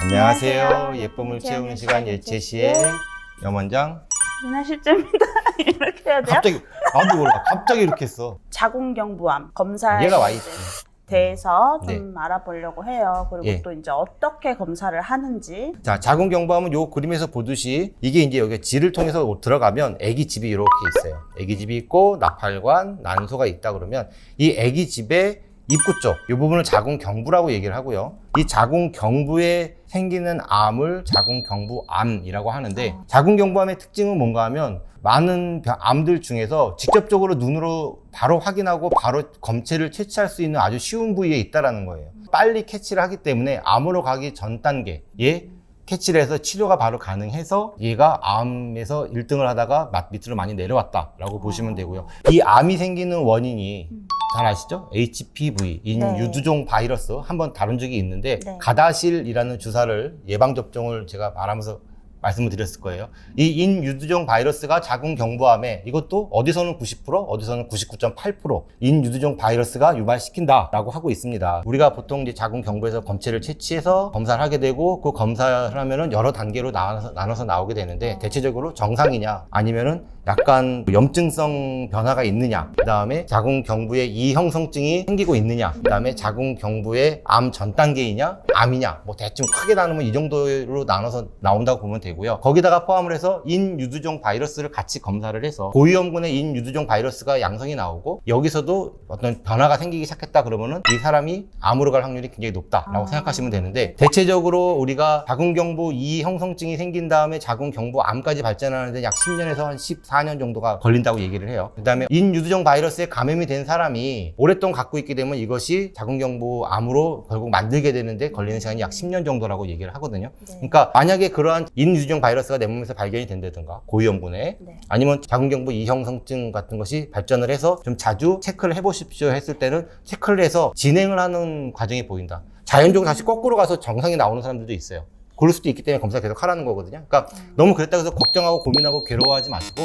안녕하세요. 예쁨을 채우는 시간 예채시의 염원장. 윤아 실제입니다. 이렇게 해야 돼요? 갑자기 나도 몰라. 갑자기 이렇게 했어. 자궁경부암 검사에 얘가 와 있지. 대해서 네. 좀 알아보려고 해요. 그리고 예. 또 이제 어떻게 검사를 하는지. 자, 자궁경부암은 요 그림에서 보듯이 이게 이제 여기 질을 통해서 들어가면 애기집이 이렇게 있어요. 애기집이 있고 나팔관, 난소가 있다 그러면 이 애기집의 입구 쪽, 이 부분을 자궁경부라고 얘기를 하고요. 이 자궁경부에 생기는 암을 자궁경부암이라고 하는데, 자궁경부암의 특징은 뭔가 하면 많은 암들 중에서 직접적으로 눈으로 바로 확인하고 바로 검체를 채취할 수 있는 아주 쉬운 부위에 있다는 거예요. 빨리 캐치를 하기 때문에 암으로 가기 전 단계에 캐치를 해서 치료가 바로 가능해서 얘가 암에서 1등을 하다가 밑으로 많이 내려왔다라고 보시면 되고요. 이 암이 생기는 원인이 잘 아시죠? HPV, 인유두종 바이러스 한번 다룬 적이 있는데 네. 가다실이라는 주사를 예방접종을 제가 말하면서 말씀을 드렸을 거예요. 이 인유두종 바이러스가 자궁경부암에 이것도 어디서는 90%, 어디서는 99.8% 인유두종 바이러스가 유발시킨다라고 하고 있습니다. 우리가 보통 이제 자궁경부에서 검체를 채취해서 검사를 하게 되고 그 검사를 하면은 여러 단계로 나눠서 나오게 되는데 대체적으로 정상이냐 아니면은 약간 염증성 변화가 있느냐, 그 다음에 자궁경부에 이형성증이 생기고 있느냐, 그 다음에 자궁경부의 암 전 단계이냐, 암이냐, 뭐 대충 크게 나누면 이 정도로 나눠서 나온다고 보면 되고요. 거기다가 포함을 해서 인유두종 바이러스를 같이 검사를 해서 고위험군의 인유두종 바이러스가 양성이 나오고 여기서도 어떤 변화가 생기기 시작했다 그러면은 이 사람이 암으로 갈 확률이 굉장히 높다라고 생각하시면 되는데, 대체적으로 우리가 자궁경부 이형성증이 생긴 다음에 자궁경부암까지 발전하는데 약 10년에서 한 14년 정도가 걸린다고 얘기를 해요. 그 다음에 인유두종 바이러스에 감염이 된 사람이 오랫동안 갖고 있게 되면 이것이 자궁경부암으로 결국 만들게 되는데 걸리는 시간이 약 10년 정도라고 얘기를 하거든요. 네. 그러니까 만약에 그러한 인유두종 바이러스가 내 몸에서 발견이 된다든가 고위험군에 네. 아니면 자궁경부 이형성증 같은 것이 발전을 해서 좀 자주 체크를 해보십시오 했을 때는 체크를 해서 진행을 하는 과정이 보인다. 자연적으로 다시 거꾸로 가서 정상이 나오는 사람들도 있어요. 그럴 수도 있기 때문에 검사 계속 하라는 거거든요. 그러니까 너무 그랬다고 해서 걱정하고 고민하고 괴로워하지 마시고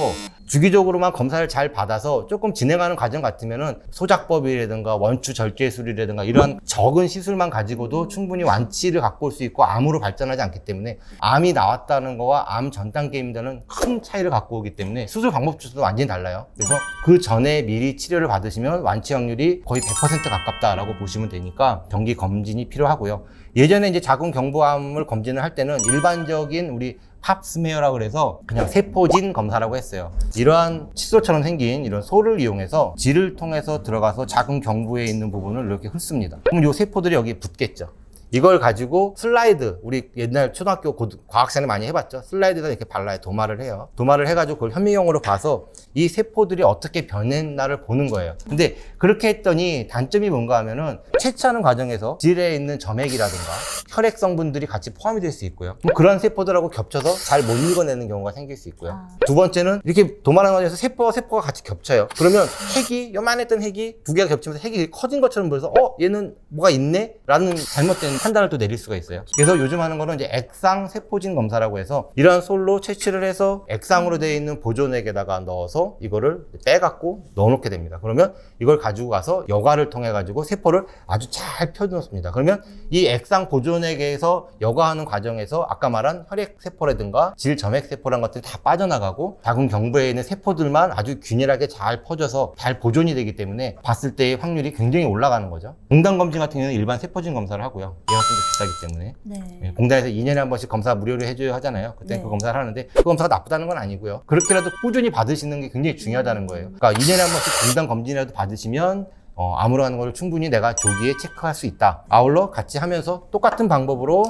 주기적으로만 검사를 잘 받아서 조금 진행하는 과정 같으면은 소작법이라든가 원추 절제술이라든가 이러한 적은 시술만 가지고도 충분히 완치를 갖고 올 수 있고 암으로 발전하지 않기 때문에 암이 나왔다는 거와 암 전 단계입니다는 큰 차이를 갖고 오기 때문에 수술 방법조차도 완전히 달라요. 그래서 그 전에 미리 치료를 받으시면 완치 확률이 거의 100% 가깝다라고 보시면 되니까 정기 검진이 필요하고요. 예전에 이제 자궁경부암을 검진을 할 때는 일반적인 우리 팝스메어라고 그래서 그냥 세포진 검사라고 했어요. 이러한 칫솔처럼 생긴 이런 소를 이용해서 질을 통해서 들어가서 자궁경부에 있는 부분을 이렇게 훑습니다. 그럼 이 세포들이 여기 붙겠죠. 이걸 가지고 슬라이드, 우리 옛날 초등학교 과학 시간에 많이 해봤죠. 슬라이드에다 이렇게 발라요. 도마를 해요. 도마를 해가지고 그걸 현미경으로 봐서 이 세포들이 어떻게 변했나를 보는 거예요. 근데 그렇게 했더니 단점이 뭔가 하면은 채취하는 과정에서 질에 있는 점액이라든가 혈액 성분들이 같이 포함이 될 수 있고요. 뭐 그런 세포들하고 겹쳐서 잘 못 읽어내는 경우가 생길 수 있고요. 두 번째는 이렇게 도마라는 과정에서 세포가 같이 겹쳐요. 그러면 핵이, 요만했던 핵이 두 개가 겹치면서 핵이 커진 것처럼 보여서 얘는 뭐가 있네? 라는 잘못된 판단을 또 내릴 수가 있어요. 그래서 요즘 하는 거는 이제 액상 세포진 검사라고 해서 이러한 솔로 채취를 해서 액상으로 되어 있는 보존액에다가 넣어서 이거를 빼갖고 넣어놓게 됩니다. 그러면 이걸 가지고 가서 여과를 통해 가지고 세포를 아주 잘 펴놓습니다. 그러면 이 액상 보존액에서 여과하는 과정에서 아까 말한 혈액 세포라든가 질 점액 세포란 것들이 다 빠져나가고 자궁경부에 있는 세포들만 아주 균일하게 잘 퍼져서 잘 보존이 되기 때문에 봤을 때의 확률이 굉장히 올라가는 거죠. 공단 검진 같은 경우는 일반 세포진 검사를 하고요. 얘가 좀 더 비싸기 때문에. 네. 공단에서 2년에 한 번씩 검사 무료로 해줘야 하잖아요. 그때 네. 그 검사를 하는데 그 검사가 나쁘다는 건 아니고요. 그렇게라도 꾸준히 받으시는 게 굉장히 중요하다는 거예요. 그러니까 2년에 한 번씩 공단 검진이라도 받으시면 암으로 하는 걸 충분히 내가 조기에 체크할 수 있다. 아울러 같이 하면서 똑같은 방법으로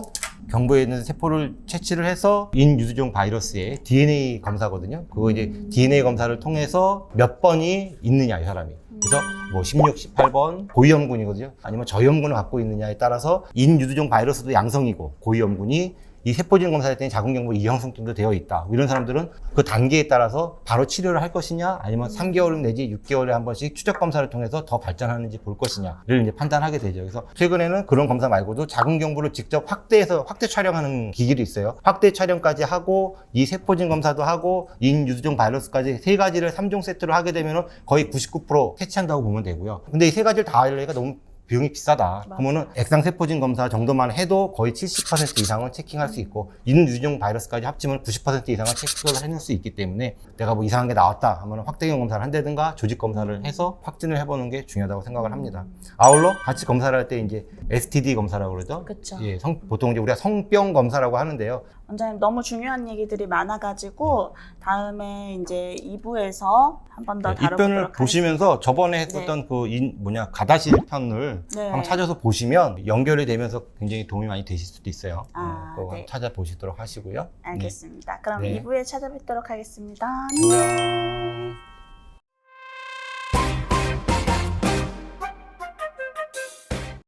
경부에 있는 세포를 채취를 해서 인유두종 바이러스의 DNA 검사거든요. 그거 이제 DNA 검사를 통해서 몇 번이 있느냐, 이 사람이. 그래서 뭐 16, 18번 고위험군이거든요. 아니면 저위험군을 갖고 있느냐에 따라서 인유두종 바이러스도 양성이고 고위험군이 이 세포진 검사할 때는 자궁경부 이형성증도 되어 있다. 이런 사람들은 그 단계에 따라서 바로 치료를 할 것이냐, 아니면 3개월 내지 6개월에 한 번씩 추적 검사를 통해서 더 발전하는지 볼 것이냐를 이제 판단하게 되죠. 그래서 최근에는 그런 검사 말고도 자궁경부를 직접 확대 촬영하는 기기도 있어요. 확대 촬영까지 하고 이 세포진 검사도 하고 인유두종 바이러스까지 세 가지를 3종 세트로 하게 되면 거의 99% 캐치한다고 보면 되고요. 근데 이 세 가지를 다 하려니까 너무 비용이 비싸다. 맞아요. 그러면은 액상세포진 검사 정도만 해도 거의 70% 이상은 체킹할 수 있고 있는 유종 바이러스까지 합치면 90% 이상은 체크를 해낼 수 있기 때문에 내가 뭐 이상한 게 나왔다 하면 확대경 검사를 한다든가 조직 검사를 해서 확진을 해보는 게 중요하다고 생각을 합니다. 아울러 같이 검사를 할 때 이제 STD 검사라고 그러죠. 그쵸. 예, 보통 이제 우리가 성병 검사라고 하는데요. 원장님 너무 중요한 얘기들이 많아가지고 다음에 이제 2부에서 한 번 더 이 다뤄보도록 편을 하겠습니다. 보시면서 저번에 했었던 그 가다실 편을 네. 한번 찾아서 보시면 연결이 되면서 굉장히 도움이 많이 되실 수도 있어요. 그거 네. 찾아보시도록 하시고요. 알겠습니다. 그럼 네. 2부에 찾아뵙도록 하겠습니다. 안녕.